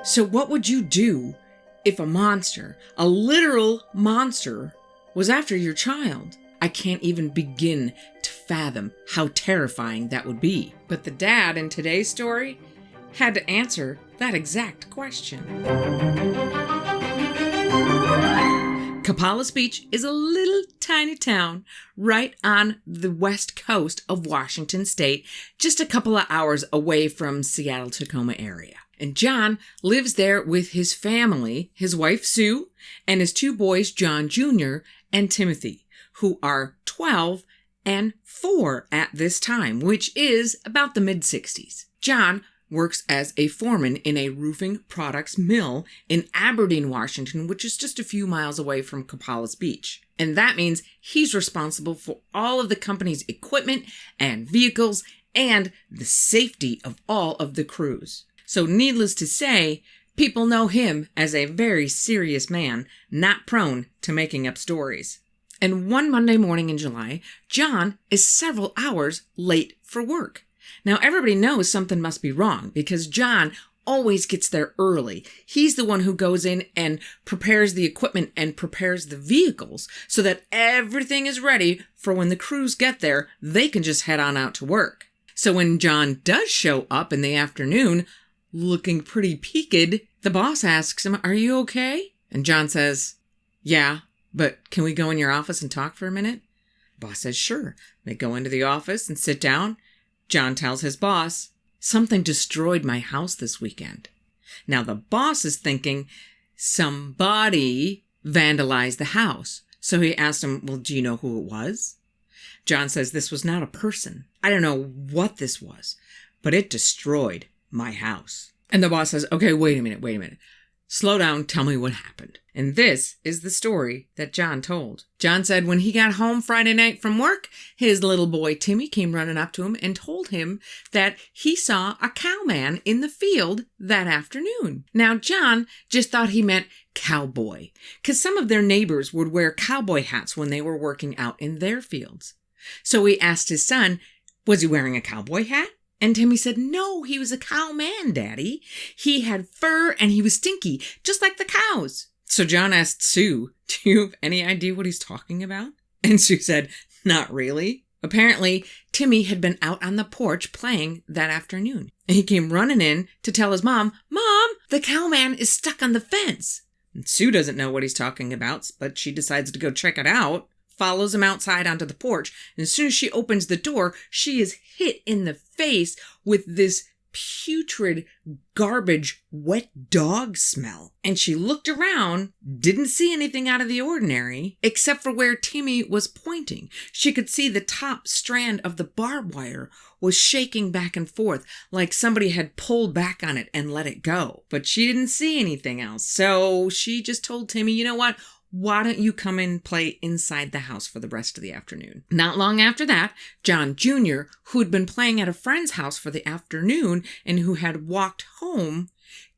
So what would you do if a monster, a literal monster, was after your child? I can't even begin to fathom how terrifying that would be. But the dad in today's story had to answer that exact question. Copalis Beach is a little tiny town right on the west coast of Washington State, just a couple of hours away from Seattle-Tacoma area. And John lives there with his family, his wife Sue, and his two boys, John Jr. and Timothy, who are 12 and 4 at this time, which is about the mid-60s. John works as a foreman in a roofing products mill in Aberdeen, Washington, which is just a few miles away from Copalis Beach. And that means he's responsible for all of the company's equipment and vehicles and the safety of all of the crews. So needless to say, people know him as a very serious man, not prone to making up stories. And one Monday morning in July, John is several hours late for work. Now, everybody knows something must be wrong because John always gets there early. He's the one who goes in and prepares the equipment and prepares the vehicles so that everything is ready for when the crews get there, they can just head on out to work. So when John does show up in the afternoon, looking pretty peaked, the boss asks him, "Are you okay?" And John says, "Yeah, but can we go in your office and talk for a minute?" The boss says, "Sure." They go into the office and sit down. John tells his boss, "Something destroyed my house this weekend." Now the boss is thinking somebody vandalized the house. So he asked him, "Well, do you know who it was?" John says, "This was not a person. I don't know what this was, but it destroyed my house." And the boss says, "Okay, wait a minute. Slow down, tell me what happened." And this is the story that John told. John said when he got home Friday night from work, his little boy Timmy came running up to him and told him that he saw a cowman in the field that afternoon. Now, John just thought he meant cowboy, because some of their neighbors would wear cowboy hats when they were working out in their fields. So he asked his son, was he wearing a cowboy hat? And Timmy said, "No, he was a cowman, Daddy. He had fur and he was stinky, just like the cows." So John asked Sue, "Do you have any idea what he's talking about?" And Sue said, "Not really." Apparently, Timmy had been out on the porch playing that afternoon. And he came running in to tell his mom, "Mom, the cowman is stuck on the fence." And Sue doesn't know what he's talking about, but she decides to go check it out. Follows him outside onto the porch, and as soon as she opens the door, she is hit in the face with this putrid, garbage, wet dog smell. And she looked around, didn't see anything out of the ordinary, except for where Timmy was pointing. She could see the top strand of the barbed wire was shaking back and forth, like somebody had pulled back on it and let it go. But she didn't see anything else, so she just told Timmy, "You know what? Why don't you come and play inside the house for the rest of the afternoon?" Not long after that, John Jr., who had been playing at a friend's house for the afternoon and who had walked home,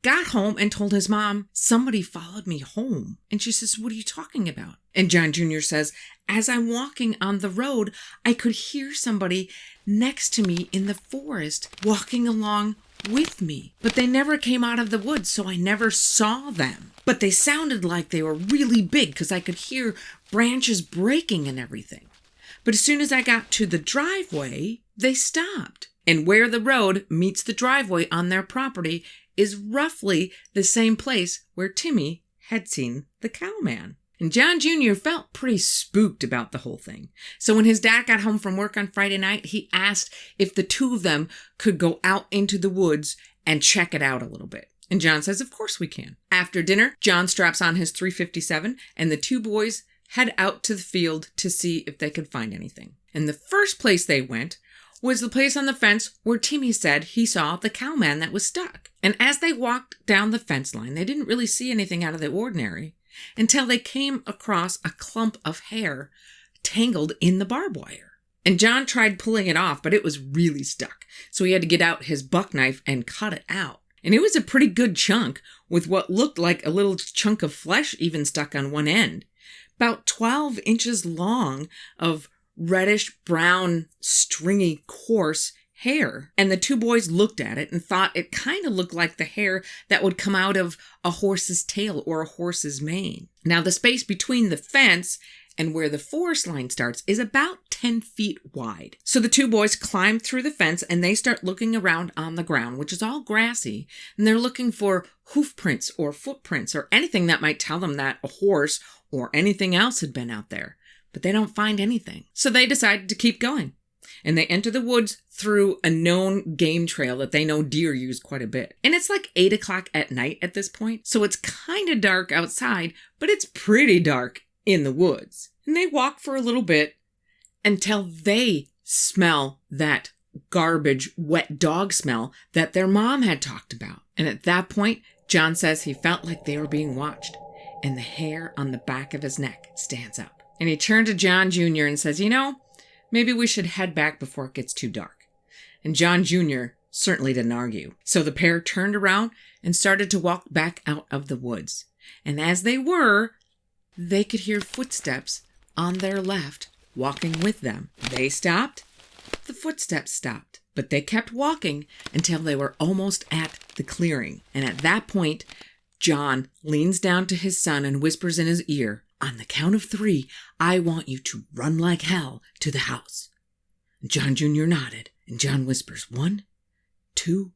got home and told his mom, "Somebody followed me home." And she says, "What are you talking about?" And John Jr. says, "As I'm walking on the road, I could hear somebody next to me in the forest walking along with me. But they never came out of the woods, so I never saw them. But they sounded like they were really big because I could hear branches breaking and everything. But as soon as I got to the driveway, they stopped. And where the road meets the driveway on their property is roughly the same place where Timmy had seen the cowman." And John Jr. felt pretty spooked about the whole thing. So when his dad got home from work on Friday night, he asked if the two of them could go out into the woods and check it out a little bit. And John says, "Of course we can." After dinner, John straps on his .357 and the two boys head out to the field to see if they could find anything. And the first place they went was the place on the fence where Timmy said he saw the cowman that was stuck. And as they walked down the fence line, they didn't really see anything out of the ordinary until they came across a clump of hair tangled in the barbed wire. And John tried pulling it off, but it was really stuck. So he had to get out his buck knife and cut it out. And it was a pretty good chunk with what looked like a little chunk of flesh even stuck on one end. About 12 inches long of reddish brown, stringy, coarse hair. And the two boys looked at it and thought it kind of looked like the hair that would come out of a horse's tail or a horse's mane. Now, the space between the fence and where the forest line starts is about 10 feet wide. So the two boys climb through the fence and they start looking around on the ground, which is all grassy, and they're looking for hoof prints or footprints or anything that might tell them that a horse or anything else had been out there. But they don't find anything. So they decided to keep going. And they enter the woods through a known game trail that they know deer use quite a bit. And it's like 8 o'clock at night at this point, so it's kind of dark outside, but it's pretty dark in the woods. And they walk for a little bit until they smell that garbage, wet dog smell that their mom had talked about. And at that point, John says he felt like they were being watched, and the hair on the back of his neck stands up. And he turned to John Jr. and says, maybe we should head back before it gets too dark. And John Jr. certainly didn't argue. So the pair turned around and started to walk back out of the woods. And as they were, they could hear footsteps on their left walking with them. They stopped. The footsteps stopped. But they kept walking until they were almost at the clearing. And at that point, John leans down to his son and whispers in his ear, "On the count of 3, I want you to run like hell to the house." And John Jr. nodded, and John whispers, 1, 2,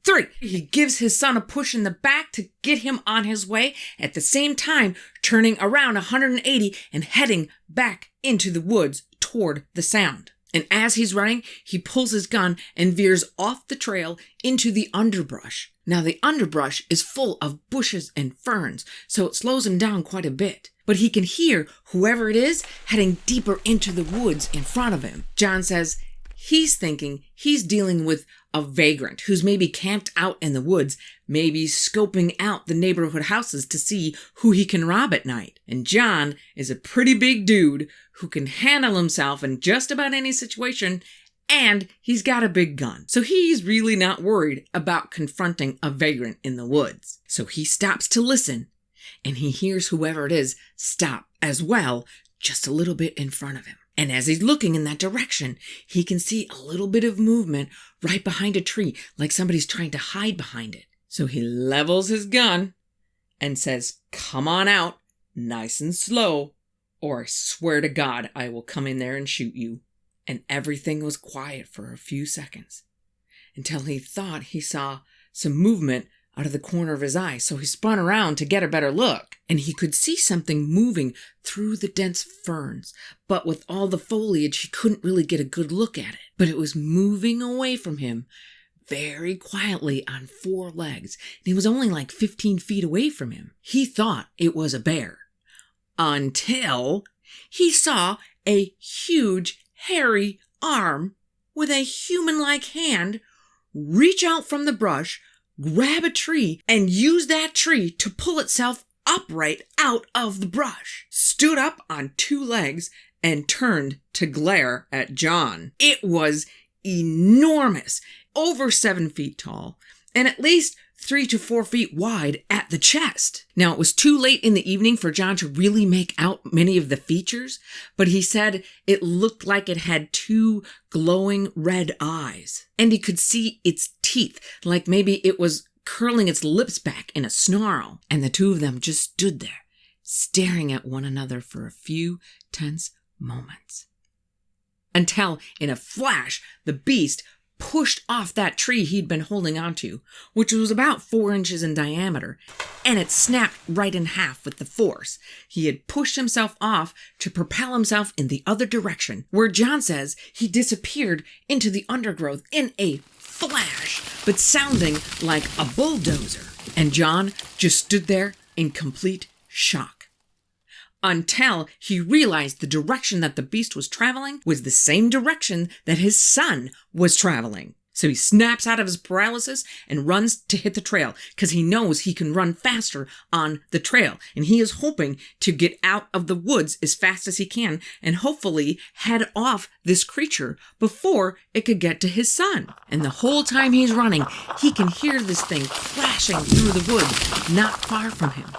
3. He gives his son a push in the back to get him on his way, at the same time turning around 180 and heading back into the woods toward the sound. And as he's running, he pulls his gun and veers off the trail into the underbrush. Now, the underbrush is full of bushes and ferns, so it slows him down quite a bit. But he can hear whoever it is heading deeper into the woods in front of him. John says he's thinking he's dealing with a vagrant who's maybe camped out in the woods, maybe scoping out the neighborhood houses to see who he can rob at night. And John is a pretty big dude who can handle himself in just about any situation, and he's got a big gun. So he's really not worried about confronting a vagrant in the woods. So he stops to listen, and he hears whoever it is stop as well, just a little bit in front of him. And as he's looking in that direction, he can see a little bit of movement right behind a tree, like somebody's trying to hide behind it. So he levels his gun and says, "Come on out, nice and slow, or I swear to God I will come in there and shoot you." And everything was quiet for a few seconds, until he thought he saw some movement out of the corner of his eye. So he spun around to get a better look, and he could see something moving through the dense ferns. But with all the foliage, he couldn't really get a good look at it. But it was moving away from him very quietly on 4 legs, and he was only like 15 feet away from him. He thought it was a bear, until he saw a huge, hairy arm with a human-like hand reach out from the brush, grab a tree, and use that tree to pull itself upright out of the brush, stood up on 2 legs, and turned to glare at John. It was enormous, over 7 feet tall, and at least 3 to 4 feet wide at the chest. Now, it was too late in the evening for John to really make out many of the features, but he said it looked like it had 2 glowing red eyes, and he could see its teeth, like maybe it was curling its lips back in a snarl. And the 2 of them just stood there, staring at one another for a few tense moments. Until, in a flash, the beast pushed off that tree he'd been holding onto, which was about 4 inches in diameter, and it snapped right in half with the force. He had pushed himself off to propel himself in the other direction, where John says he disappeared into the undergrowth in a flash, but sounding like a bulldozer. And John just stood there in complete shock, until he realized the direction that the beast was traveling was the same direction that his son was traveling. So he snaps out of his paralysis and runs to hit the trail, because he knows he can run faster on the trail. And he is hoping to get out of the woods as fast as he can and hopefully head off this creature before it could get to his son. And the whole time he's running, he can hear this thing crashing through the woods not far from him.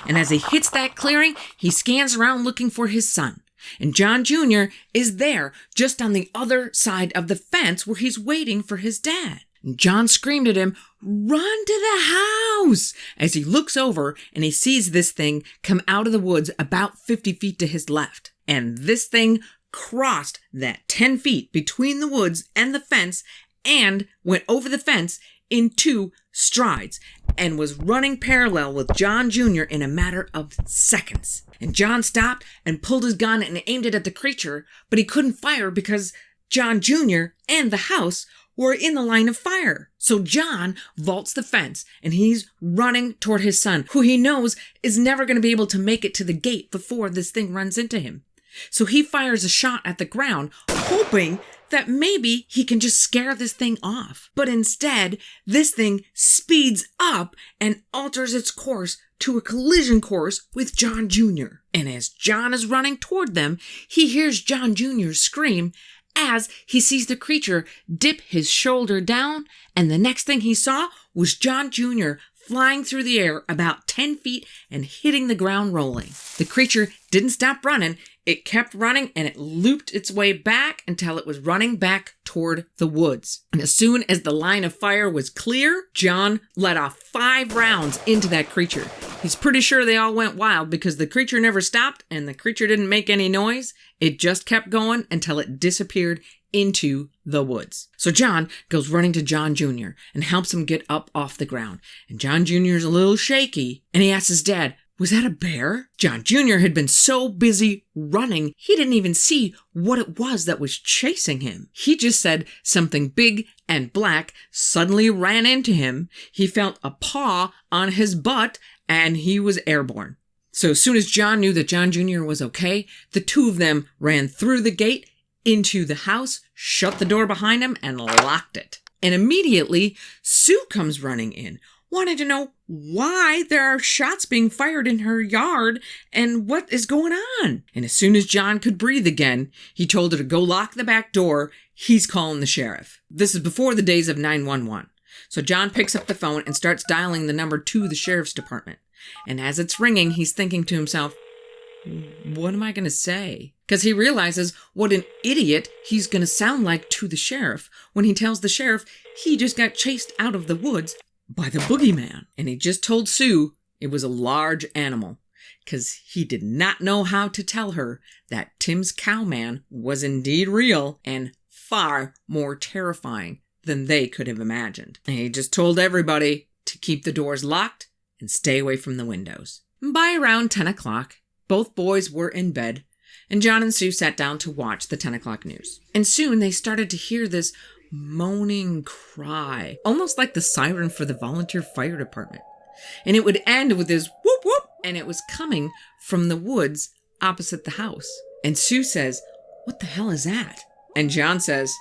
And as he hits that clearing, he scans around looking for his son. And John Jr. is there, just on the other side of the fence where he's waiting for his dad. And John screamed at him, "Run to the house!" as he looks over and he sees this thing come out of the woods about 50 feet to his left. And this thing crossed that 10 feet between the woods and the fence and went over the fence in 2 strides and was running parallel with John Jr. in a matter of seconds. And John stopped and pulled his gun and aimed it at the creature, but he couldn't fire because John Jr. and the house were in the line of fire. So John vaults the fence and he's running toward his son, who he knows is never going to be able to make it to the gate before this thing runs into him. So he fires a shot at the ground, hoping that maybe he can just scare this thing off. But instead, this thing speeds up and alters its course to a collision course with John Jr. And as John is running toward them, he hears John Jr. scream as he sees the creature dip his shoulder down, and the next thing he saw was John Jr. flying through the air about 10 feet and hitting the ground rolling. The creature didn't stop running. It kept running and it looped its way back until it was running back toward the woods. And as soon as the line of fire was clear, John let off 5 rounds into that creature. He's pretty sure they all went wild because the creature never stopped and the creature didn't make any noise. It just kept going until it disappeared into the woods. So John goes running to John Jr. and helps him get up off the ground. And John Jr. is a little shaky and he asks his dad, "Was that a bear?" John Jr. had been so busy running, he didn't even see what it was that was chasing him. He just said something big and black suddenly ran into him. He felt a paw on his butt and he was airborne. So as soon as John knew that John Jr. was okay, the 2 of them ran through the gate into the house, shut the door behind him, and locked it. And immediately, Sue comes running in, wanting to know why there are shots being fired in her yard and what is going on. And as soon as John could breathe again, he told her to go lock the back door. He's calling the sheriff. This is before the days of 911. So John picks up the phone and starts dialing the number to the sheriff's department. And as it's ringing, he's thinking to himself, what am I going to say? Because he realizes what an idiot he's going to sound like to the sheriff when he tells the sheriff he just got chased out of the woods by the boogeyman. And he just told Sue it was a large animal because he did not know how to tell her that Tim's Cowman was indeed real and far more terrifying than they could have imagined. And he just told everybody to keep the doors locked and stay away from the windows. By around 10 o'clock, both boys were in bed, and John and Sue sat down to watch the 10 o'clock news. And soon they started to hear this moaning cry, almost like the siren for the volunteer fire department. And it would end with this whoop whoop, and it was coming from the woods opposite the house. And Sue says, "What the hell is that?" And John says,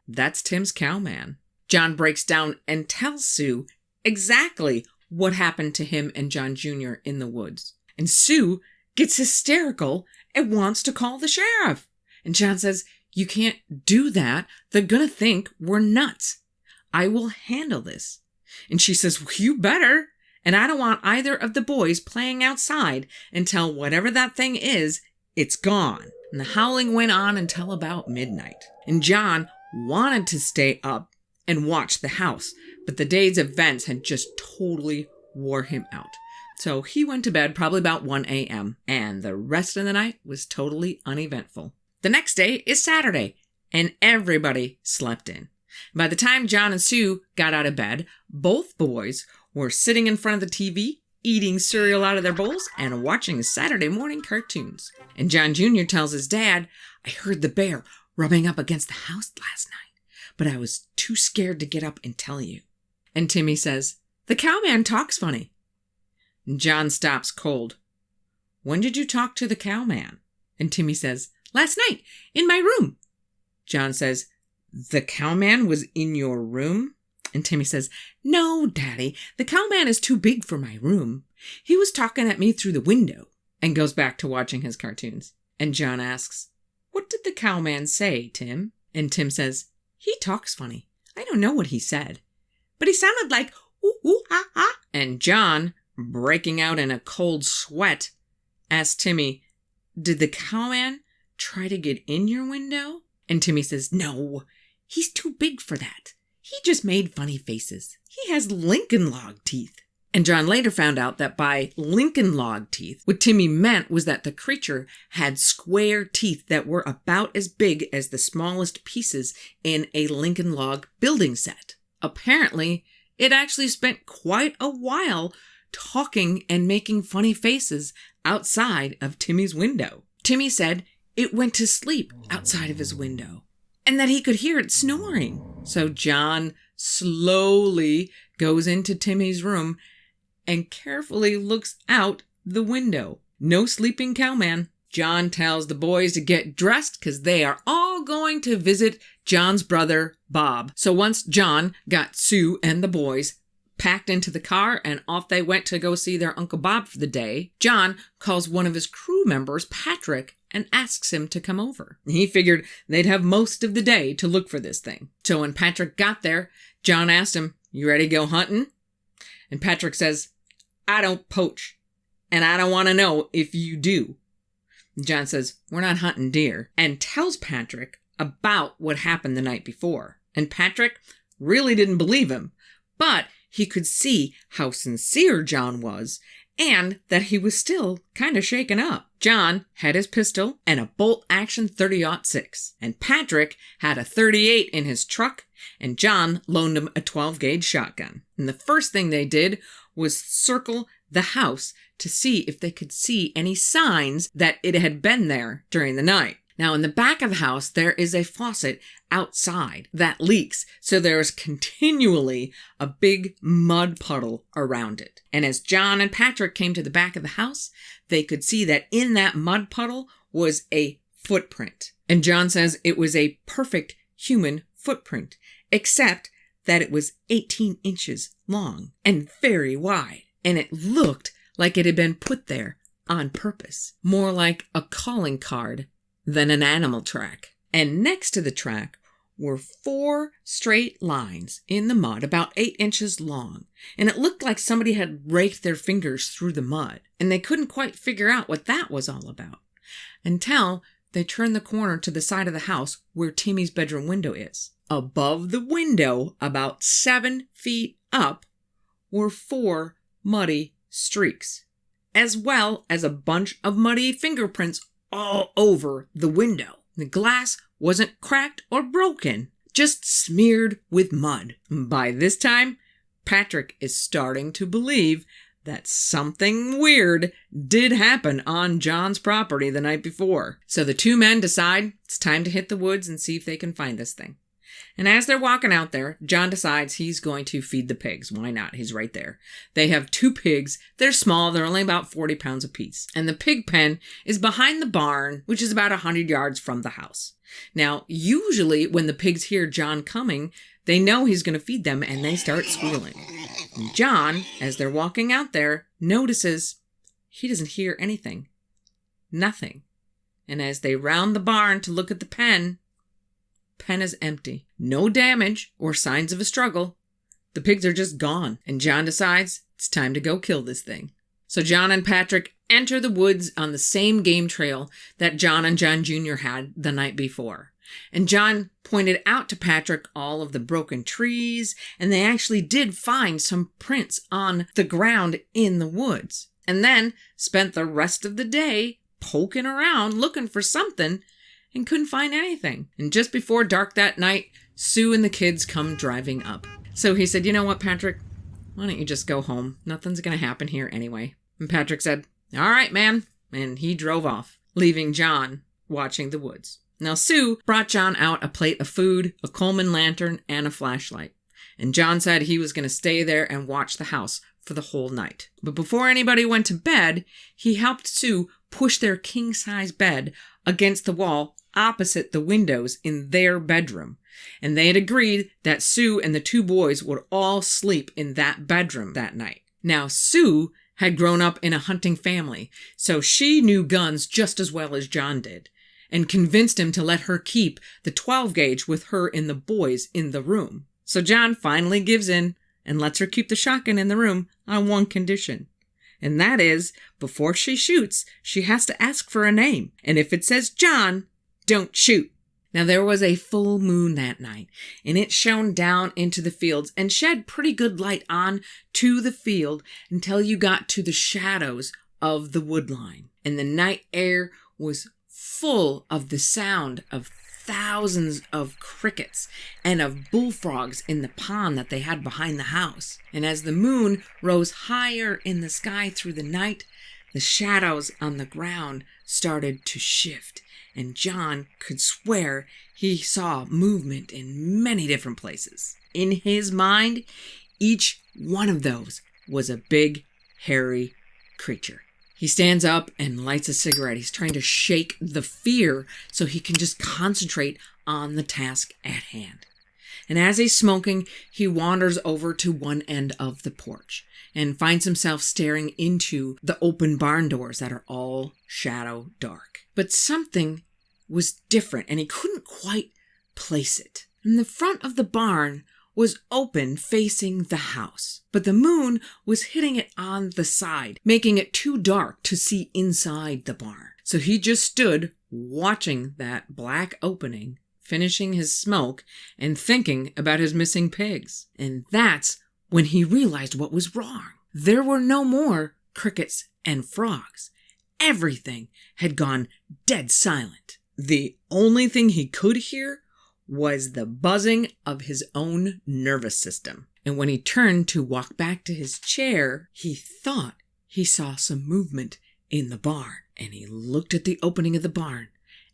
"That's Tim's Cowman." John breaks down and tells Sue exactly what happened to him and John Jr. in the woods. And Sue gets hysterical and wants to call the sheriff. And John says, "You can't do that. They're gonna think we're nuts. I will handle this." And she says, "Well, you better. And I don't want either of the boys playing outside until whatever that thing is, it's gone." And the howling went on until about midnight. And John wanted to stay up and watch the house, but the day's events had just totally wore him out. So he went to bed probably about 1 a.m. and the rest of the night was totally uneventful. The next day is Saturday and everybody slept in. By the time John and Sue got out of bed, both boys were sitting in front of the TV, eating cereal out of their bowls and watching Saturday morning cartoons. And John Jr. tells his dad, "I heard the bear rubbing up against the house last night, but I was too scared to get up and tell you." And Timmy says, "The Cowman talks funny." And John stops cold. "When did you talk to the Cowman?" And Timmy says, "Last night, in my room." John says, "The Cowman was in your room?" And Timmy says, "No, Daddy, the Cowman is too big for my room. He was talking at me through the window," and goes back to watching his cartoons. And John asks, "What did the Cowman say, Tim?" And Tim says, "He talks funny. I don't know what he said, but he sounded like ooh, ooh, ah, ah." And John, breaking out in a cold sweat, asked Timmy, "Did the Cowman try to get in your window? And Timmy says, no, he's too big for that. He just made funny faces. He has Lincoln log teeth. And John later found out that by Lincoln log teeth, what Timmy meant was that the creature had square teeth that were about as big as the smallest pieces in a Lincoln log building set. Apparently, it actually spent quite a while talking and making funny faces outside of Timmy's window. Timmy said it went to sleep outside of his window and that he could hear it snoring. So John slowly goes into Timmy's room and carefully looks out the window. No sleeping Cowman. John tells the boys to get dressed because they are all going to visit John's brother, Bob. So once John got Sue and the boys packed into the car and off they went to go see their Uncle Bob for the day, John calls one of his crew members, Patrick, and asks him to come over. He figured they'd have most of the day to look for this thing. So when Patrick got there, John asked him, "You ready to go hunting?" And Patrick says, "I don't poach, and I don't want to know if you do." John says, "We're not hunting deer," and tells Patrick about what happened the night before. And Patrick really didn't believe him, but he could see how sincere John was and that he was still kind of shaken up. John had his pistol and a bolt-action .30-06, and Patrick had a .38 in his truck, and John loaned him a 12-gauge shotgun. And the first thing they did was circle the house to see if they could see any signs that it had been there during the night. Now, in the back of the house, there is a faucet outside that leaks, so there is continually a big mud puddle around it. And as John and Patrick came to the back of the house, they could see that in that mud puddle was a footprint. And John says it was a perfect human footprint, except that it was 18 inches long and very wide. And it looked like it had been put there on purpose, more like a calling card than an animal track. And next to the track were 4 straight lines in the mud about 8 inches long. And it looked like somebody had raked their fingers through the mud. And they couldn't quite figure out what that was all about until they turned the corner to the side of the house where Timmy's bedroom window is. Above the window, about 7 feet up, were 4 muddy streaks, as well as a bunch of muddy fingerprints all over the window. The glass wasn't cracked or broken, just smeared with mud. By this time, Patrick is starting to believe that something weird did happen on John's property the night before. So the 2 men decide it's time to hit the woods and see if they can find this thing. And as they're walking out there, John decides he's going to feed the pigs. Why not? He's right there. They have 2 pigs. They're small. They're only about 40 pounds apiece. And the pig pen is behind the barn, which is about 100 yards from the house. Now, usually when the pigs hear John coming, they know he's going to feed them and they start squealing. And John, as they're walking out there, notices he doesn't hear anything. Nothing. And as they round the barn to look at the pen is empty. No damage or signs of a struggle. The pigs are just gone. And John decides it's time to go kill this thing. So John and Patrick enter the woods on the same game trail that John and John Jr. had the night before. And John pointed out to Patrick all of the broken trees, and they actually did find some prints on the ground in the woods. And then spent the rest of the day poking around looking for something and couldn't find anything. And just before dark that night, Sue and the kids come driving up. So he said, "You know what, Patrick? Why don't you just go home? Nothing's going to happen here anyway." And Patrick said, "All right, man." And he drove off, leaving John watching the woods. Now, Sue brought John out a plate of food, a Coleman lantern, and a flashlight. And John said he was going to stay there and watch the house for the whole night. But before anybody went to bed, he helped Sue push their king-size bed against the wall opposite the windows in their bedroom. And they had agreed that Sue and the 2 boys would all sleep in that bedroom that night. Now, Sue had grown up in a hunting family, so she knew guns just as well as John did, and convinced him to let her keep the 12-gauge with her and the boys in the room. So John finally gives in and lets her keep the shotgun in the room on one condition. And that is, before she shoots, she has to ask for a name. And if it says John, don't shoot. Now there was a full moon that night, and it shone down into the fields and shed pretty good light on to the field until you got to the shadows of the woodline. And the night air was full of the sound of thousands of crickets and of bullfrogs in the pond that they had behind the house. And as the moon rose higher in the sky through the night, the shadows on the ground started to shift, and John could swear he saw movement in many different places. In his mind, each one of those was a big, hairy creature. He stands up and lights a cigarette. He's trying to shake the fear so he can just concentrate on the task at hand. And as he's smoking, he wanders over to one end of the porch and finds himself staring into the open barn doors that are all shadow dark. But something was different, and he couldn't quite place it. And the front of the barn was open facing the house, but the moon was hitting it on the side, making it too dark to see inside the barn. So he just stood watching that black opening, finishing his smoke and thinking about his missing pigs. And that's when he realized what was wrong. There were no more crickets and frogs. Everything had gone dead silent. The only thing he could hear was the buzzing of his own nervous system. And when he turned to walk back to his chair, he thought he saw some movement in the barn. And he looked at the opening of the barn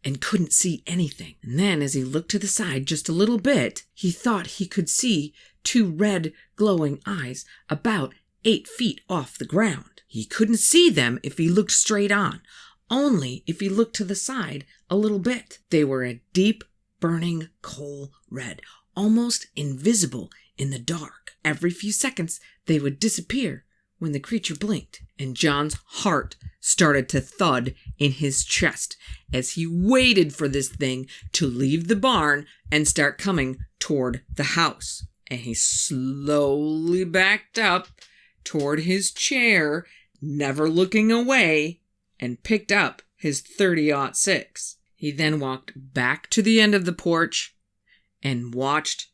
and couldn't see anything. And then as he looked to the side just a little bit, he thought he could see two red glowing eyes about 8 feet off the ground. He couldn't see them if he looked straight on, only if he looked to the side a little bit. They were a deep, burning coal red, almost invisible in the dark. Every few seconds, they would disappear when the creature blinked, and John's heart started to thud in his chest as he waited for this thing to leave the barn and start coming toward the house. And he slowly backed up toward his chair, never looking away, and picked up his .30-06. He then walked back to the end of the porch and watched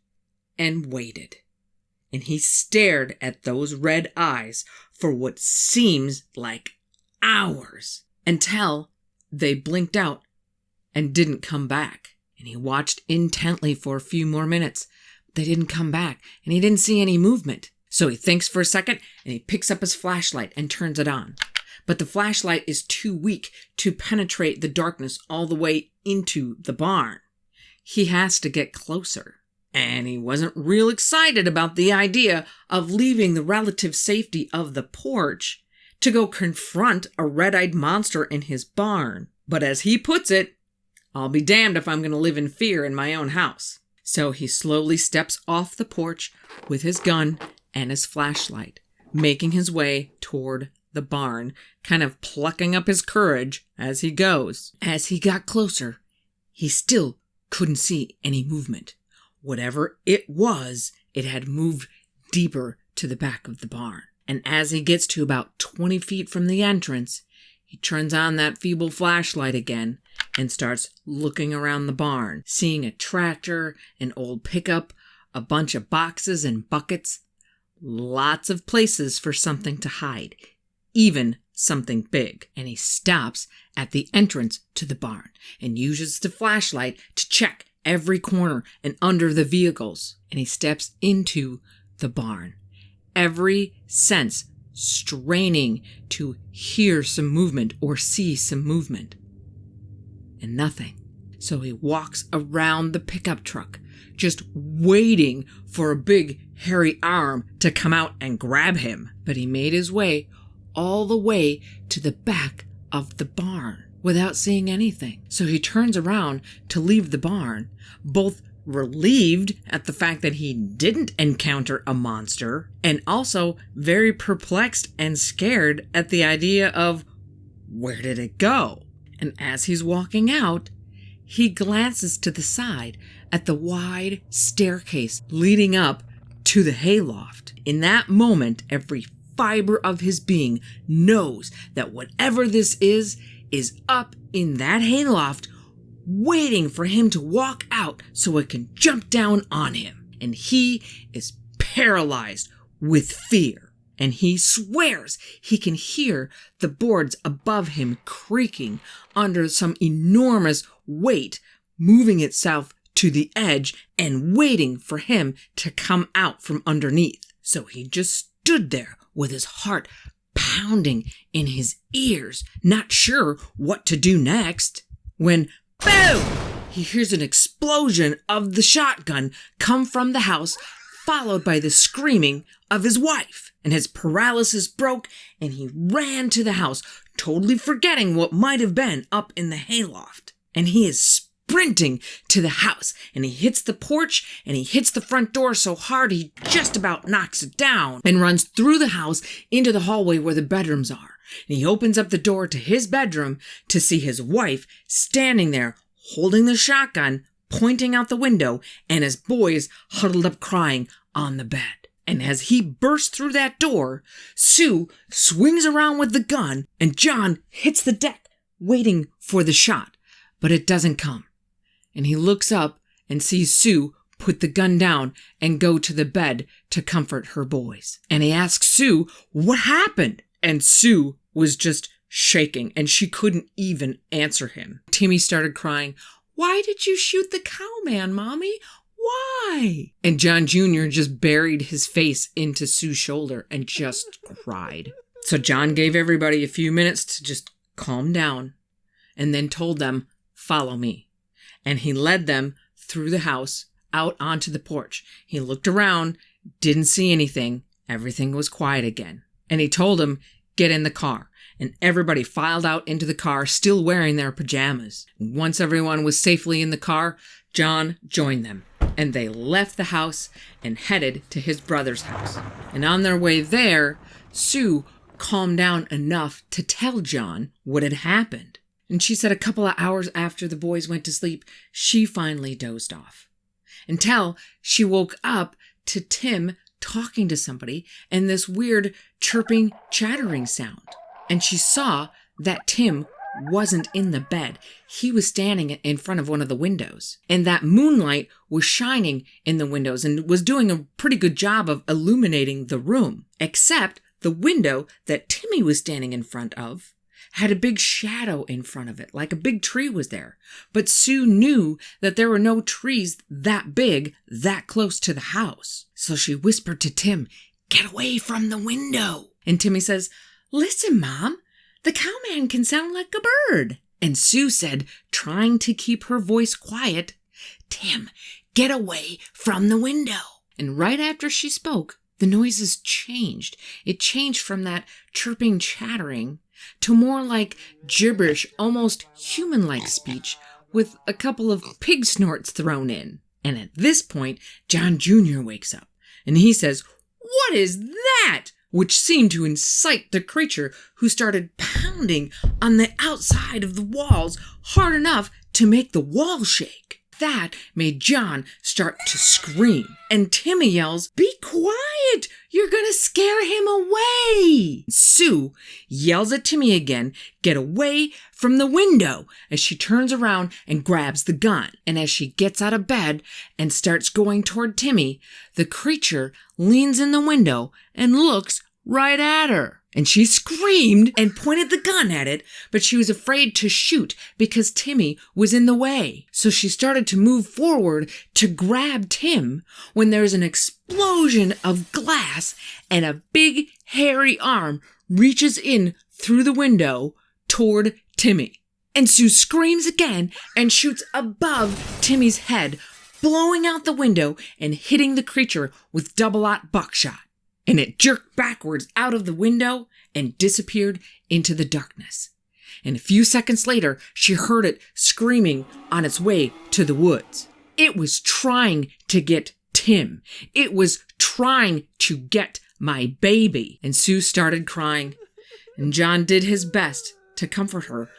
and waited. And he stared at those red eyes for what seems like hours until they blinked out and didn't come back. And he watched intently for a few more minutes. But they didn't come back, and he didn't see any movement. So he thinks for a second, and he picks up his flashlight and turns it on. But the flashlight is too weak to penetrate the darkness all the way into the barn. He has to get closer. And he wasn't real excited about the idea of leaving the relative safety of the porch to go confront a red-eyed monster in his barn. But as he puts it, I'll be damned if I'm going to live in fear in my own house. So he slowly steps off the porch with his gun and his flashlight, making his way toward the barn, kind of plucking up his courage as he goes. As he got closer, he still couldn't see any movement. Whatever it was, it had moved deeper to the back of the barn. And as he gets to about 20 feet from the entrance, he turns on that feeble flashlight again and starts looking around the barn, seeing a tractor, an old pickup, a bunch of boxes and buckets, lots of places for something to hide, even something big. And he stops at the entrance to the barn and uses the flashlight to check every corner and under the vehicles. And he steps into the barn, every sense straining to hear some movement or see some movement. And nothing. So he walks around the pickup truck, just waiting for a big hairy arm to come out and grab him. But he made his way all the way to the back of the barn without seeing anything. So he turns around to leave the barn, both relieved at the fact that he didn't encounter a monster, and also very perplexed and scared at the idea of where did it go? And as he's walking out, he glances to the side at the wide staircase leading up to the hayloft. In that moment, every fiber of his being knows that whatever this is up in that hayloft waiting for him to walk out so it can jump down on him. And he is paralyzed with fear. And he swears he can hear the boards above him creaking under some enormous weight, moving itself to the edge and waiting for him to come out from underneath. So he just stood there with his heart pounding in his ears, not sure what to do next, when boom! He hears an explosion of the shotgun come from the house, followed by the screaming of his wife. And his paralysis broke, and he ran to the house, totally forgetting what might have been up in the hayloft. And he is sprinting to the house, and he hits the porch, and he hits the front door so hard he just about knocks it down, and runs through the house into the hallway where the bedrooms are. And he opens up the door to his bedroom to see his wife standing there, holding the shotgun, pointing out the window, and his boys huddled up crying on the bed. And as he bursts through that door, Sue swings around with the gun, and John hits the deck, waiting for the shot, but it doesn't come. And he looks up and sees Sue put the gun down and go to the bed to comfort her boys. And he asks Sue what happened, and Sue was just shaking, and she couldn't even answer him. Timmy started crying, "Why did you shoot the cowman, Mommy? Why?" And John Jr. just buried his face into Sue's shoulder and just cried. So John gave everybody a few minutes to just calm down and then told them, "Follow me." And he led them through the house out onto the porch. He looked around, didn't see anything. Everything was quiet again. And he told them, "Get in the car." And everybody filed out into the car, still wearing their pajamas. And once everyone was safely in the car, John joined them. And they left the house and headed to his brother's house. And on their way there, Sue calmed down enough to tell John what had happened. And she said a couple of hours after the boys went to sleep, she finally dozed off. Until she woke up to Tim talking to somebody and this weird chirping, chattering sound. And she saw that Tim wasn't in the bed. He was standing in front of one of the windows. And that moonlight was shining in the windows and was doing a pretty good job of illuminating the room. Except the window that Timmy was standing in front of had a big shadow in front of it, like a big tree was there. But Sue knew that there were no trees that big, that close to the house. So she whispered to Tim, "Get away from the window." And Timmy says, "Listen, Mom, the cowman can sound like a bird." And Sue said, trying to keep her voice quiet, "Tim, get away from the window." And right after she spoke, the noises changed. It changed from that chirping, chattering to more like gibberish, almost human-like speech with a couple of pig snorts thrown in. And at this point, John Jr. wakes up and he says, "What is that?" which seemed to incite the creature, who started pounding on the outside of the walls hard enough to make the wall shake. That made John start to scream. And Timmy yells, "Be quiet! You're gonna scare him away!" Sue yells at Timmy again, "Get away from the window," as she turns around and grabs the gun. And as she gets out of bed and starts going toward Timmy, the creature leans in the window and looks right at her. And she screamed and pointed the gun at it, but she was afraid to shoot because Timmy was in the way. So she started to move forward to grab Tim when there's an explosion of glass and a big hairy arm reaches in through the window toward Timmy. And Sue screams again and shoots above Timmy's head, blowing out the window and hitting the creature with double-aught buckshot. And it jerked backwards out of the window and disappeared into the darkness. And a few seconds later, she heard it screaming on its way to the woods. It was trying to get Tim. It was trying to get my baby. And Sue started crying, and John did his best to comfort her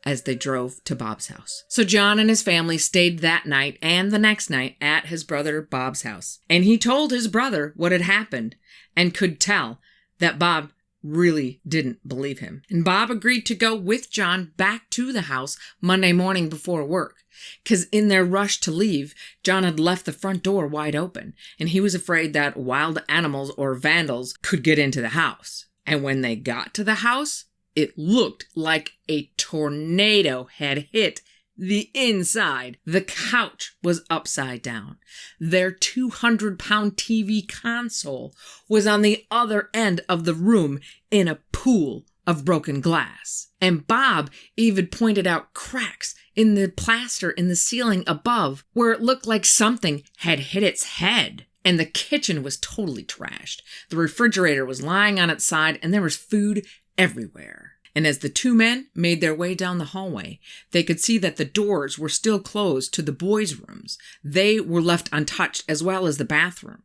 as they drove to Bob's house. So John and his family stayed that night and the next night at his brother Bob's house. And he told his brother what had happened and could tell that Bob really didn't believe him. And Bob agreed to go with John back to the house Monday morning before work. Because in their rush to leave, John had left the front door wide open, and he was afraid that wild animals or vandals could get into the house. And when they got to the house, it looked like a tornado had hit the inside. The couch was upside down. Their 200-pound TV console was on the other end of the room in a pool of broken glass. And Bob even pointed out cracks in the plaster in the ceiling above where it looked like something had hit its head. And the kitchen was totally trashed. The refrigerator was lying on its side and there was food everywhere. And as the two men made their way down the hallway, they could see that the doors were still closed to the boys' rooms. They were left untouched, as well as the bathroom.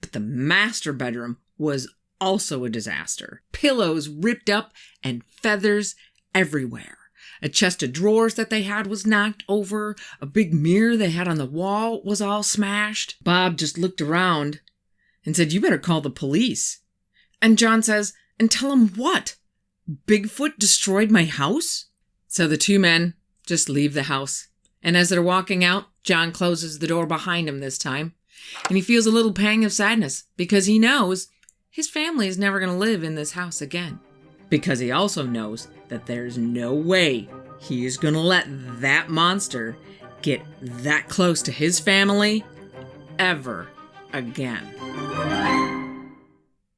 But the master bedroom was also a disaster. Pillows ripped up and feathers everywhere. A chest of drawers that they had was knocked over. A big mirror they had on the wall was all smashed. Bob just looked around and said, "You better call the police." And John says, "And tell them what? Bigfoot destroyed my house?" So the two men just leave the house. And as they're walking out, John closes the door behind him this time. And he feels a little pang of sadness because he knows his family is never going to live in this house again. Because he also knows that there's no way he is going to let that monster get that close to his family ever again.